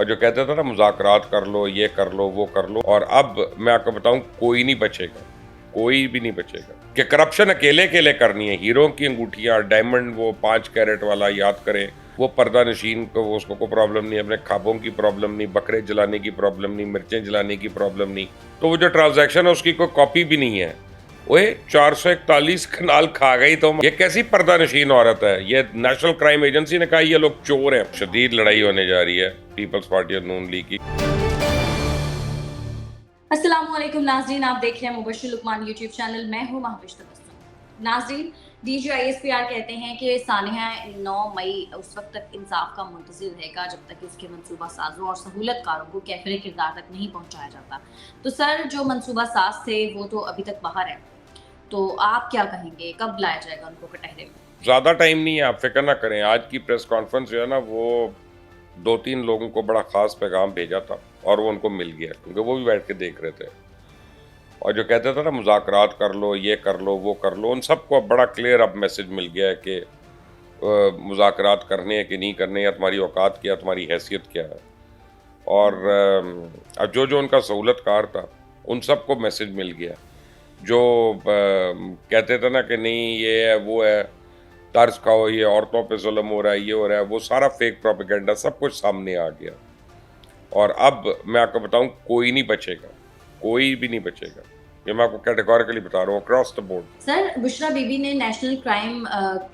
और जो कहते थे ना मुज़ाकरात कर लो, ये कर लो, वो कर लो, और अब मैं आपको बताऊं कोई नहीं बचेगा, कोई भी नहीं बचेगा। कि करप्शन अकेले अकेले करनी है, हीरो की अंगूठियां, डायमंड वो 5 कैरेट वाला याद करें, वो पर्दा नशीन को उसको कोई प्रॉब्लम नहीं, अपने ख्वाबों की प्रॉब्लम नहीं, बकरे जलाने की प्रॉब्लम नहीं, मिर्चें जलाने की प्रॉब्लम नहीं, तो वो जो ट्रांजैक्शन है उसकी कोई कॉपी भी नहीं है। ओए 441 कनाल खा गई तो ये कैसी पर्दा नशीन औरत है? ये नेशनल क्राइम एजेंसी ने कहा ये लोग चोर हैं। शदीद लड़ाई होने जा रही है पीपल्स पार्टी और नून लीग की। अस्सलामुअलैकुम नाज़रीन, आप देख रहे हैं मुबश्शिर लुकमान यूट्यूब चैनल। मैं हूं महाविश तबस्सुम। नाज़रीन, DGISPR कहते हैं कि सानिया 9 मई उस वक्त तक इंसाफ का मुंतज़िर रहेगा जब तक कि उसके मनसूबा साजों और सहूलतकारों को कैफिर किरदार तक नहीं पहुंचाया जाता। तो सर, जो मनसूबा साज थे वो तो अभी तक बाहर है, तो आप क्या कहेंगे, कब लाया जाएगा उनको कटहरे में? ज़्यादा टाइम नहीं है, आप फिक्र ना करें। आज की प्रेस कॉन्फ्रेंस जो है ना, वो 2-3 लोगों को बड़ा ख़ास पैगाम भेजा था और वो उनको मिल गया, क्योंकि वो भी बैठ के देख रहे थे। और जो कहते थे ना मुज़ाकरात कर लो, ये कर लो, वो कर लो, उन सबको अब बड़ा क्लियर अब मैसेज मिल गया है कि मुज़ाकरात करने हैं कि नहीं करने, या तुम्हारी औकात क्या, तुम्हारी हैसियत क्या है। और अब जो जो उनका सहूलतकार था उन सबको मैसेज मिल गया। जो कहते थे ना कि नहीं ये है वो है, तर्ज खाओ, ये औरतों पे जुल्म हो रहा है, ये हो रहा है, वो सारा फेक प्रोपेगेंडा सब कुछ सामने आ गया। और अब मैं आपको बताऊं कोई नहीं बचेगा, कोई भी नहीं बचेगा। ये मैं आपको कैटेगोरिकली बता रहा हूँ across the board. Sir, Bushra Bibi ने National Crime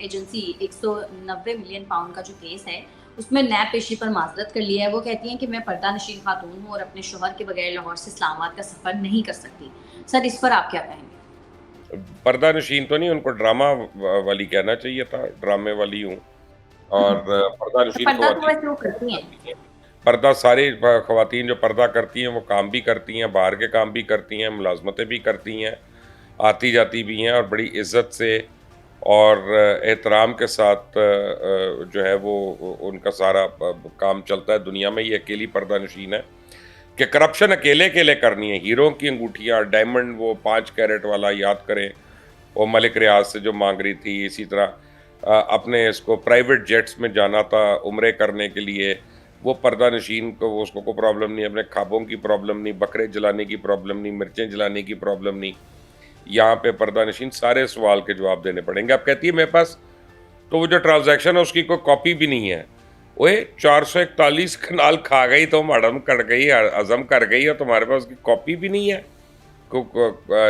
Agency 190 million pound का जो केस है उसमें नैब पेशी पर माजरत कर लिया है। वो कहती हैं कि मैं पर्दा नशीन खातून हूँ और अपने शोहर के बगैर लाहौर से इस्लामाबाद का सफ़र नहीं कर सकती। सर, इस पर आप क्या कहेंगे? पर्दा नशीन तो नहीं, उनको ड्रामा वाली कहना चाहिए था, ड्रामे वाली हूँ। और पर्दा नशीन पर्दा तो वैसे वो करती हैं। खवातीन, पर्दा सारी खवातीन जो पर्दा करती हैं वो काम भी करती हैं, बाहर के काम भी करती हैं, मुलाजमतें भी करती हैं, आती जाती भी हैं, और बड़ी इज़्ज़त से और एहतराम के साथ जो है वो उनका सारा काम चलता है दुनिया में। ये अकेली पर्दा नशीन है कि करप्शन अकेले अकेले करनी है। हीरो की अंगूठियाँ, डायमंड वो 5 कैरेट वाला याद करें, वो मलिक रियाज से जो मांग रही थी। इसी तरह अपने इसको प्राइवेट जेट्स में जाना था उम्रे करने के लिए, वो पर्दा नशीन को उसको कोई प्रॉब्लम नहीं, अपने ख्वाबों की प्रॉब्लम नहीं, बकरे जलाने की प्रॉब्लम नहीं, मिर्चें जलाने की प्रॉब्लम नहीं। यहाँ पे पर्दा नशीन सारे सवाल के जवाब देने पड़ेंगे। अब कहती है मेरे पास तो वो जो ट्रांजैक्शन है उसकी कोई कॉपी भी नहीं है। ओए 441 कनाल खा गई तो मैडम, कट गई, हजम कर गई, और तुम्हारे पास उसकी कॉपी भी नहीं है।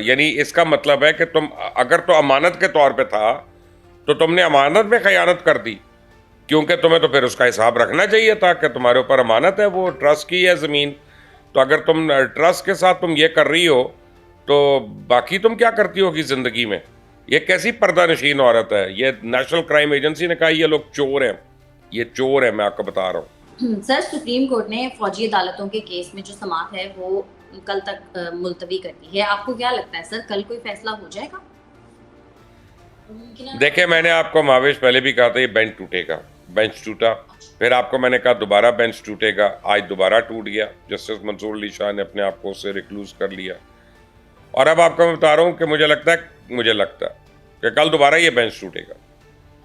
यानी इसका मतलब है कि तुम अगर तो अमानत के तौर पे था तो तुमने अमानत में खयानत कर दी, क्योंकि तुम्हें तो फिर उसका हिसाब रखना चाहिए था कि तुम्हारे ऊपर अमानत है, वो ट्रस्ट की है ज़मीन। तो अगर तुम ट्रस्ट के साथ तुम ये कर रही हो तो बाकी तुम क्या करती होगी ज़िंदगी में? ये कैसी पर्दा नशीन औरत है? ये नेशनल क्राइम एजेंसी ने कहा ये लोग चोर हैं, ये चोर है, मैं आपको बता रहा हूँ। सर, सुप्रीम कोर्ट ने फौजी अदालतों के केस में जो समाअत है वो कल तक मुलतवी कर दी है। आपको क्या लगता है सर, कल कोई फैसला हो जाएगा? देखिए, मैंने आपको महावेश पहले भी कहा था ये बेंच टूटेगा, बेंच टूटा, फिर आपको मैंने कहा दोबारा बेंच टूटेगा, आज दोबारा टूट गया। जस्टिस मंसूर अली शाह ने अपने आप को उससे रिक्लूज कर लिया। और अब आपको मैं बता रहा हूँ कि मुझे लगता है कि कल दोबारा ये बेंच टूटेगा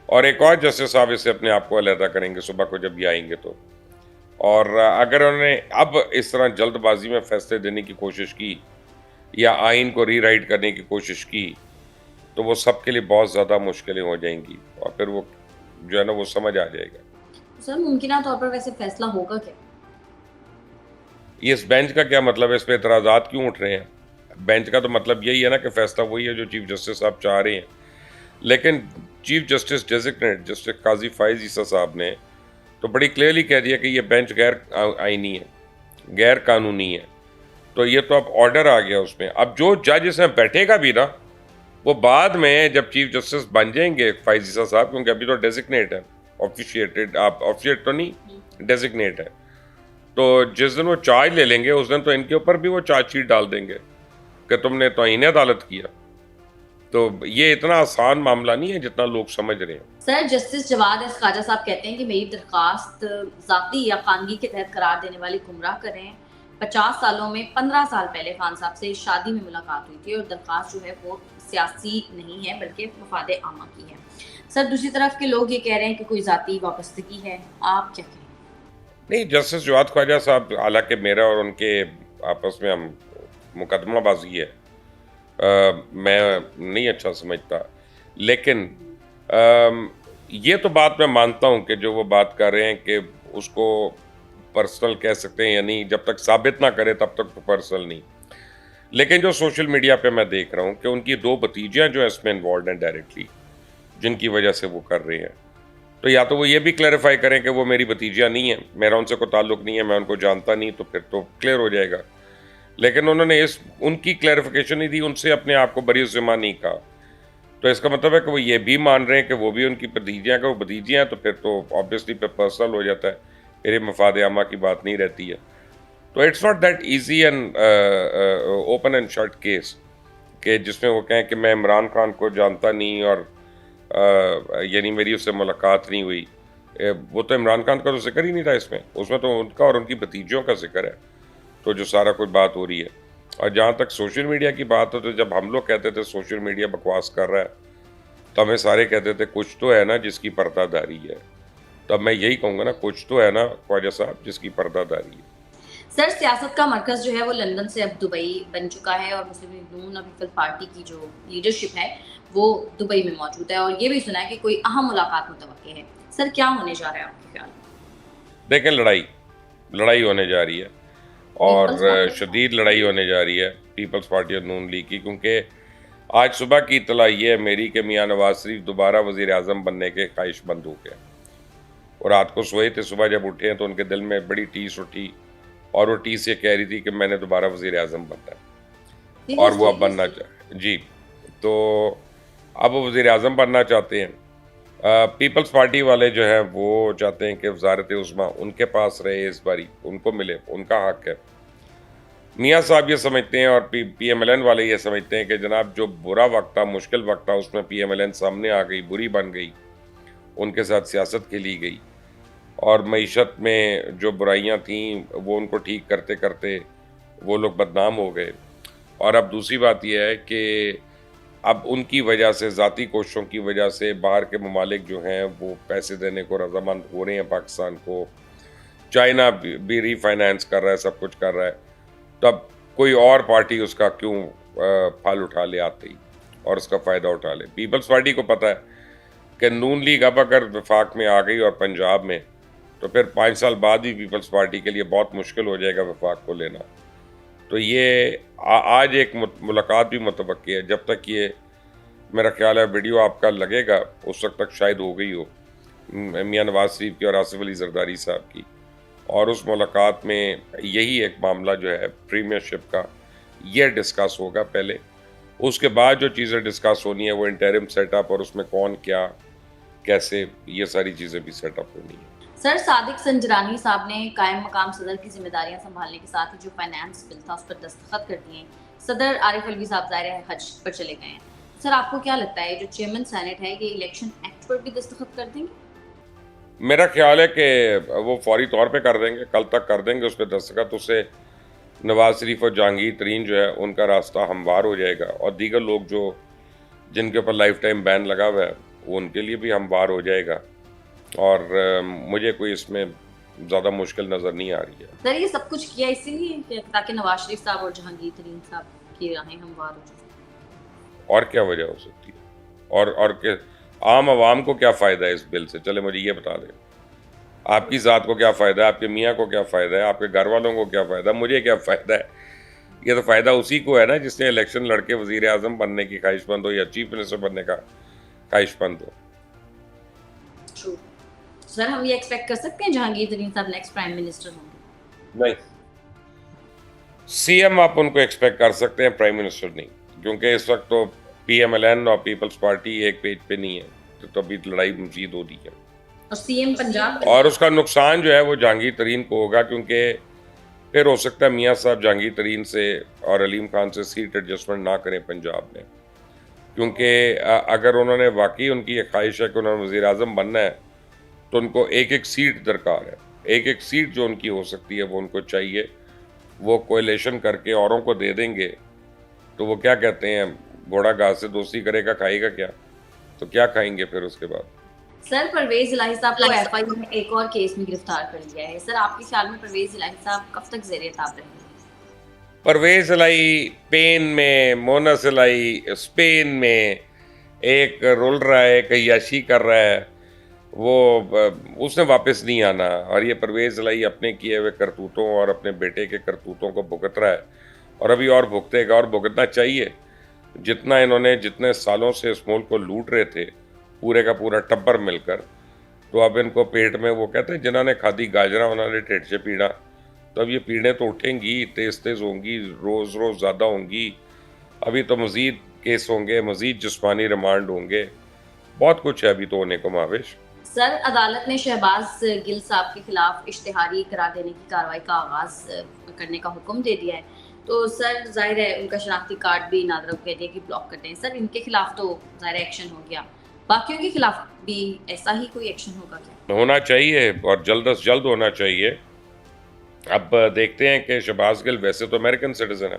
और एक और जस्टिस साहब इससे अपने आप को अलहदा करेंगे सुबह को जब ये आएंगे तो। और अगर उन्होंने अब इस तरह जल्दबाजी में फैसले देने की कोशिश की या आइन को रीराइट करने की कोशिश की तो वो सबके लिए बहुत ज़्यादा मुश्किलें हो जाएंगी, और फिर वो जो है ना वो समझ आ जाएगा। सर, मुमकिन तौर पर वैसे फैसला होगा क्या? इस बेंच का क्या मतलब है? इस पर एतराज़ात क्यों उठ रहे हैं? बेंच का तो मतलब यही है ना कि फैसला वही है जो चीफ जस्टिस साहब चाह रहे हैं। लेकिन चीफ जस्टिस डेजिग्नेट जस्टिस काजी फाइज ईसा साहब ने तो बड़ी क्लियरली कह दिया कि ये बेंच गैर आईनी है, गैर कानूनी है। तो ये तो अब ऑर्डर आ गया उसमें। अब जो जज इसमें बैठेगा भी ना, वो बाद में जब चीफ जस्टिस बन जाएंगे फाइज ईसा साहब, क्योंकि अभी तो डेजिग्नेट है, ऑफिशिएटेड, आप ऑफिशिएट तो नहीं, डेजिग्नेट है, तो जिस दिन वो चार्ज ले लेंगे उस दिन तो इनके ऊपर भी वो चार्जशीट डाल देंगे कि तुमने तौहीन अदालत किया। तो ये इतना आसान मामला नहीं है जितना लोग समझ रहे हैं। सर, जस्टिस जवाद एस खाजा साहब कहते हैं कि मेरी दरख्वास्त ज़ाती या खानगी के तहत करार देने वाली गुमराह कर रहे हैं। 50 सालों में 15 साल पहले खान साहब से शादी में मुलाकात हुई थी और दरख्वास्त जो है वो सियासी नहीं है बल्कि मफाद आमा की है। सर, दूसरी तरफ के लोग ये कह रहे हैं कि कोई ज़ाती वाबस्तगी है। आप क्या कहें? नहीं, जस्टिस जवाद ख्वाजा साहब, हालांकि मेरा और उनके आपस में हम मुकदमाबाजी है, मैं नहीं अच्छा समझता, लेकिन ये तो बात मैं मानता हूँ कि जो वो बात कर रहे हैं कि उसको पर्सनल कह सकते हैं या नहीं, जब तक साबित ना करे तब तक तो पर्सनल नहीं। लेकिन जो सोशल मीडिया पे मैं देख रहा हूँ कि उनकी 2 भतीजियाँ जो हैं इसमें इन्वॉल्व हैं डायरेक्टली, जिनकी वजह से वो कर रहे हैं। तो या तो वो ये भी क्लैरिफाई करें कि वो मेरी भतीजियाँ नहीं हैं, मेरा उनसे कोई ताल्लुक नहीं है, मैं उनको जानता नहीं, तो फिर तो क्लियर हो जाएगा। लेकिन उन्होंने उनकी क्लैरिफिकेशन नहीं दी, उनसे अपने आप को बरी ज़िम्मा नहीं कहा। तो इसका मतलब है कि वो ये भी मान रहे हैं कि वो भी उनकी भतीजियाँ हैं, कि वो भतीजियाँ हैं, तो फिर तो ऑब्वियसली फिर पर्सनल हो जाता है, फिर ये मफाद आमा की बात नहीं रहती है। तो it's not that easy and open and shut case कि जिसमें वो कहें कि मैं इमरान खान को जानता नहीं और यानी मेरी उससे मुलाकात नहीं हुई। वो तो इमरान खान का तो जिक्र ही नहीं था उसमें तो उनका और उनकी भतीजियों का जिक्र है, तो जो सारा कुछ बात हो रही है। और जहाँ तक सोशल मीडिया की बात हो, तो जब हम लोग कहते थे सोशल मीडिया बकवास कर रहा है, तो हमें सारे कहते थे कुछ तो है ना जिसकी पर्दादारी है। तो अब मैं यही कहूँगा ना, कुछ तो है ना ख्वाजा साहब जिसकी पर्दादारी है। सर, सियासत का मरकज़ जो है वो लंदन से अब दुबई बन चुका है और मुस्लिम लीग नून और पीपल्स पार्टी की जो लीडरशिप है वो दुबई में मौजूद है, और ये भी सुना है कि कोई अहम मुलाकात मुतवक्के है। सर, क्या होने जा रहा है आपके ख्याल में? देखें, लड़ाई होने जा रही है पीपल्स और पार्टी शदीद लड़ाई होने जा रही है पीपल्स पार्टी और नून लीग की, क्योंकि आज सुबह की इत्तला ये है मेरी कि मियाँ नवाज शरीफ दोबारा वज़ीर आज़म बनने के ख्वाहिशमंद हो गए, और रात को सोए थे, सुबह जब उठे हैं तो उनके दिल में बड़ी टीस उठी, और वो टीस ये कह रही थी कि मैंने दोबारा वज़ीर आज़म बनना है, और वो अब बनना चाहे जी। तो अब वो वज़ीर आज़म बनना चाहते हैं। पीपल्स पार्टी वाले जो हैं वो चाहते हैं कि वज़ारत उज़्मा उनके पास रहे, इस बारी उनको मिले, उनका हक है। मियाँ साहब ये समझते हैं और PMLN वाले ये समझते हैं कि जनाब जो बुरा वक्त था, मुश्किल वक्त था, उसमें PMLN सामने आ गई, बुरी बन गई, उनके साथ सियासत खेली गई, और मईशत में जो बुराइयां थीं वो उनको ठीक करते करते वो लोग बदनाम हो गए। और अब दूसरी बात यह है कि अब उनकी वजह से, ज़ाती कोशिशों की वजह से, बाहर के ममालिक जो हैं वो पैसे देने को रजामंद हो रहे हैं पाकिस्तान को। चाइना भी रीफाइनेंस कर रहा है, सब कुछ कर रहा है। तो अब कोई और पार्टी उसका क्यों फाल उठा ले आते ही और उसका फ़ायदा उठा ले। पीपल्स पार्टी को पता है कि नून लीग अब अगर वफाक में आ गई और पंजाब में, तो फिर 5 साल बाद भी पीपल्स पार्टी के लिए बहुत मुश्किल हो जाएगा वफाक को लेना। तो ये आज एक मुलाकात भी मुतवक्की है। जब तक ये मेरा ख्याल है वीडियो आपका लगेगा उस वक्त तक शायद हो गई हो मियाँ नवाज शरीफ की और आसिफ अली जरदारी साहब की, और उस मुलाकात में यही एक मामला जो है प्रीमियरशिप का ये डिस्कस होगा पहले। उसके बाद जो चीज़ें डिस्कस होनी है वो इंटरिम सेटअप, और उसमें कौन क्या कैसे, ये सारी चीज़ें भी सेटअप होनी है। सर, सादिक संजरानी साहब ने कायम मकाम सदर की जिम्मेदारियां संभालने के साथ ही जो फाइनेंस बिल था उस पर दस्तखत कर दिए। सदर आरिफ अलवी साहब ज़ाहिर है हज पर चले गए हैं। सर, आपको क्या लगता है जो चेयरमैन सेनेट है ये इलेक्शन एक्ट पर भी दस्तखत कर देंगे? मेरा ख्याल है कि वो फौरी तौर पे कर देंगे, कल तक कर देंगे उस पर दस्तखत। उससे नवाज शरीफ और जहांगीर तरीन जो है उनका रास्ता हमवार हो जाएगा, और दीगर लोग जो जिनके ऊपर लाइफ टाइम बैन लगा हुआ है वो उनके लिए भी हमवार हो जाएगा। और मुझे कोई इसमें ज़्यादा मुश्किल नज़र नहीं आ रही है। सर, ये सब कुछ किया इसीलिए ताकि नवाज शरीफ साहब और जहांगीर तरीन साहब की राहें हमवार हो जाए। और क्या वजह हो सकती है? और के आम आवाम को क्या फ़ायदा है इस बिल से? चले मुझे ये बता दें, आपकी ज़ात को क्या फ़ायदा है, आपके मियाँ को क्या फ़ायदा है, आपके घर वालों को क्या फ़ायदा, मुझे क्या फ़ायदा है? ये तो फ़ायदा उसी को है ना जिसने इलेक्शन लड़के वज़ीर आज़म बनने की ख्वाहिशमंद हो या चीफ मिनिस्टर बनने का ख्वाहिशमंद हो। ट्रू। सर, हम ये एक्सपेक्ट कर सकते हैं जहांगीर तरीन साहब नेक्स्ट प्राइम मिनिस्टर होंगे? नहीं, CM आप उनको एक्सपेक्ट कर सकते हैं, प्राइम मिनिस्टर नहीं, क्योंकि इस वक्त तो PMLN और पीपल्स पार्टी एक पेज पे नहीं है, तो अभी लड़ाई मजीद हो रही है। और CM पंजाब, और उसका नुकसान जो है वो जहांगीर तरीन को होगा, क्योंकि फिर हो सकता है मियाँ साहब जहांगीर तरीन से और अलीम खान से सीट एडजस्टमेंट ना करें पंजाब में, क्योंकि अगर उन्होंने वाकई उनकी एक ख्वाहिश है कि उन्होंने वज़ीर आज़म बनना है, तो उनको एक एक सीट दरकार है। एक एक सीट जो उनकी हो सकती है वो उनको चाहिए। वो कोएलिशन करके औरों को दे देंगे तो वो क्या कहते हैं, घोड़ा घास से दोस्ती करेगा, खाएगा क्या? तो क्या खाएंगे फिर उसके बाद? सर परवेज इलाही साहब को एफआई ने एक और केस में गिरफ्तार कर लिया है। सर आपके ख्याल में परवेज इलाही साहब कब तक ज़ेर-ए-ताब रहेंगे? परवेज इलाही पेन में, मोनस इलाही स्पेन में एक रुल रहा है, एक अय्याशी कर रहा है, उसने वापस नहीं आना। और ये परवेज इलाही अपने किए हुए करतूतों और अपने बेटे के करतूतों को भुगत रहा है और अभी और भुगतेगा और भुगतना चाहिए। जितने सालों से इस मुल्क को लूट रहे थे, पूरे का पूरा टब्बर मिलकर, तो अब इनको पेट में, वो कहते हैं जिन्होंने खादी गाजरा उन्होंने टेढ़ से पीड़ा, तो अब ये पीड़ें तो उठेंगी, तेज़ तेज़ होंगी, रोज़ रोज़ ज़्यादा होंगी। अभी तो मज़ीद केस होंगे, मज़ीद जिस्मानी रिमांड होंगे, बहुत कुछ है अभी तो होने को महावेश। सर अदालत ने शहबाज गिल साहब के खिलाफ इश्तिहारी करार देने की कार्रवाई का आगाज करने का हुक्म दे दिया है। तो सर जाहिर है उनका शनाख्ती कार्ड भी नादरा को कहती है कि ब्लॉक कर दें। सर इनके खिलाफ तो जाहिर एक्शन हो गया, बाकियों के खिलाफ भी ऐसा ही कोई एक्शन होगा क्या? होना चाहिए और जल्द अज जल्द होना चाहिए। अब देखते हैं कि शहबाज गिल वैसे तो अमेरिकन सिटीज़न है,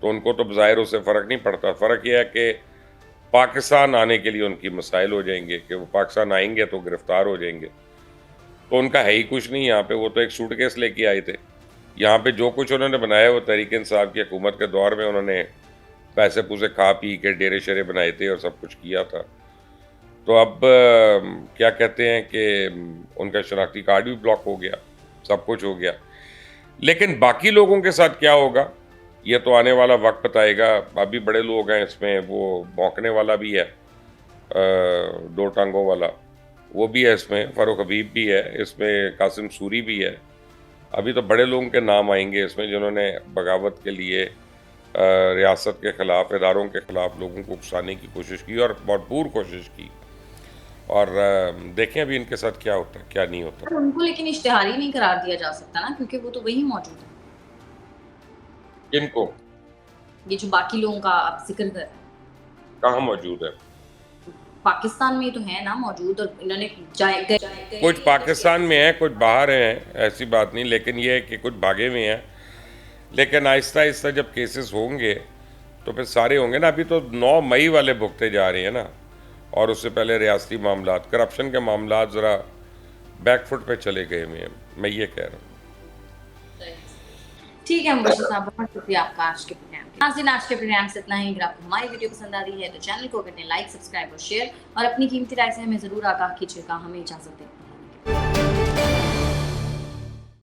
तो उनको तो ज़ाहिर उससे फ़र्क नहीं पड़ता। फ़र्क यह है कि पाकिस्तान आने के लिए उनकी मसाइल हो जाएंगे कि वो पाकिस्तान आएंगे तो गिरफ़्तार हो जाएंगे। तो उनका है ही कुछ नहीं यहाँ पे, वो तो एक सूटकेस लेके आए थे। यहाँ पे जो कुछ उन्होंने बनाया वो तहरीक इंसाफ की हुकूमत के दौर में उन्होंने पैसे पूसे खा पी के डेरे शेरे बनाए थे और सब कुछ किया था। तो अब क्या कहते हैं कि उनका शनाख्ती कार्ड भी ब्लॉक हो गया, सब कुछ हो गया। लेकिन बाकी लोगों के साथ क्या होगा ये तो आने वाला वक्त बताएगा। अभी बड़े लोग हैं इसमें, वो भौंकने वाला भी है, दो टांगों वाला वो भी है इसमें, फ़ारूक हबीब भी है इसमें, कासिम सूरी भी है। अभी तो बड़े लोगों के नाम आएंगे इसमें जिन्होंने बगावत के लिए रियासत के ख़िलाफ़, इदारों के ख़िलाफ़ लोगों को उकसाने की कोशिश की और भरपूर कोशिश की। और देखें अभी इनके साथ क्या होता है क्या नहीं होता। उनको लेकिन इश्तिहारी नहीं करार दिया जा सकता ना, क्योंकि वो तो वही मौजूद है। इनको ये जो बाकी लोगों का आप जिक्र कर रहे हैं, कहाँ मौजूद है? पाकिस्तान में तो है ना मौजूद, और इन्होंने कुछ पाकिस्तान में है, कुछ बाहर हैं, ऐसी बात नहीं, लेकिन ये है कि कुछ भागे में हैं। लेकिन आहिस्ता आहिस्ता जब केसेस होंगे तो फिर सारे होंगे ना। अभी तो 9 मई वाले भुगते जा रहे हैं ना, और उससे पहले रियासती मामलात, करप्शन के मामलात ज़रा बैकफुट पे चले गए हुए हैं, मैं ये कह रहा हूँ। ठीक है मुबश्शिर साहब, बहुत शुक्रिया आपका आज के प्रोग्राम के। आज के प्रोग्राम से इतना ही। अगर आपको हमारी वीडियो पसंद आ रही है तो चैनल को करने लाइक, सब्सक्राइब और शेयर, और अपनी कीमती राय से हमें ज़रूर आगाह कीजिएगा। हमें इजाज़त दें।